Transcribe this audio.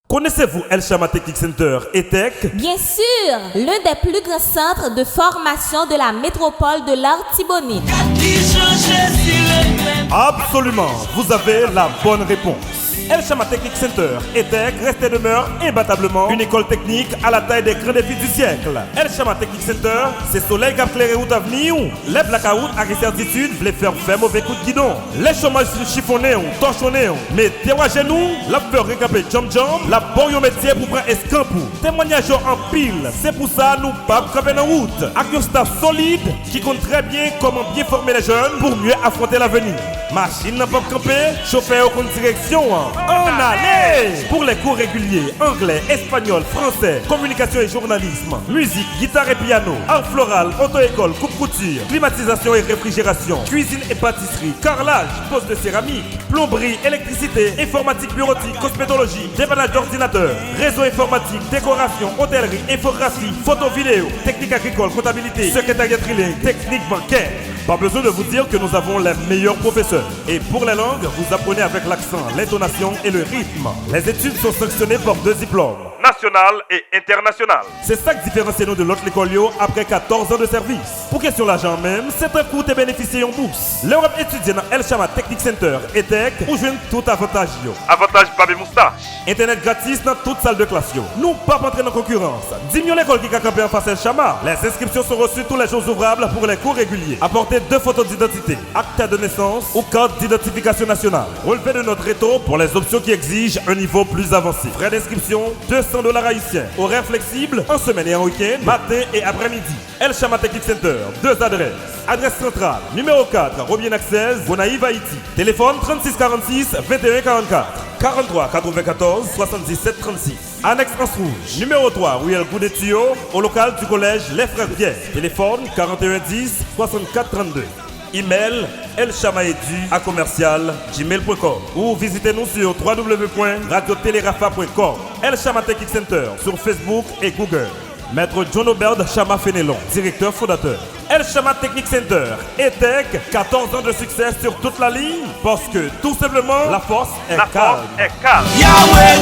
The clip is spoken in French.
Connaissez-vous El Shama Technic Center et Tech? Bien sûr, l'un des plus grands centres de formation de la métropole de l'Artibonite. Absolument, vous avez la bonne réponse. El Shama Technic Center et Tech reste et demeure imbattablement une école technique à la taille des grands défis du siècle. El Shama Technic Center, c'est soleil qui a clairé route avenir, les blackouts à incertitude, les faire faire mauvais coup de guidon, les chômages chiffonnés ou torchonnés, mais à genoux, la peur récapée jump, la bon métier pour prendre escampou. Témoignage en pile, c'est pour ça nous pas camper en route. Avec un staff solide qui compte très bien comment bien former les jeunes pour mieux affronter l'avenir. Machine n'a pas campé, chauffeur en direction. En allée! Pour les cours réguliers, anglais, espagnol, français, communication et journalisme, musique, guitare et piano, art floral, auto-école, coupe-couture, climatisation et réfrigération, cuisine et pâtisserie, carrelage, pose de céramique, plomberie, électricité, informatique bureautique, cosmétologie, déballage d'ordinateur, réseau informatique, décoration, hôtellerie, infographie, photo-vidéo, technique agricole, comptabilité, secrétariat trilingue, technique bancaire. Pas besoin de vous dire que nous avons les meilleurs professeurs. Et pour les langues, vous apprenez avec l'accent, l'intonation et le rythme. Les études sont sanctionnées par 2 diplômes, national et international. C'est ça qui différencie nous de l'autre école après 14 ans de service. Pour question l'argent même, c'est un coût et bénéficier en bourse. L'Europe étudie dans El Shama Technic Center et Tech pour jouer tout avantage. Avantage Babé Moustache. Internet gratis dans toute salle de classe. Nous pas entrer dans concurrence. 10 millions d'écoles qui campent en face El Shama. Les inscriptions sont reçues tous les jours ouvrables pour les cours réguliers. Apportez 2 photos d'identité, acte de naissance ou carte d'identification nationale. Relevé de notre réseau pour les options qui exigent un niveau plus avancé. Frais d'inscription, $200 haïtiens. Horaire flexible, en semaine et en week-end, matin et après-midi. El Shama Technic Center, 2 adresses. Adresse centrale, numéro 4, Robien Access, Gonaïve, Haïti. Téléphone 3646 2144. 43 94 77 36. Annexe en rouge. Numéro 3, Ruelle Goudetio, au local du collège Les Frères Pierre. Téléphone 41 10 64 32. Email elshamaedu@gmail.com ou visitez-nous sur www.radiotelerafa.com. El Shama Technic Center sur Facebook et Google. Maître John Oberd Shama Fénélon, directeur fondateur. El Shama Technic Center et Tech, 14 ans de succès sur toute la ligne, parce que tout simplement, la force est calme. Yahweh,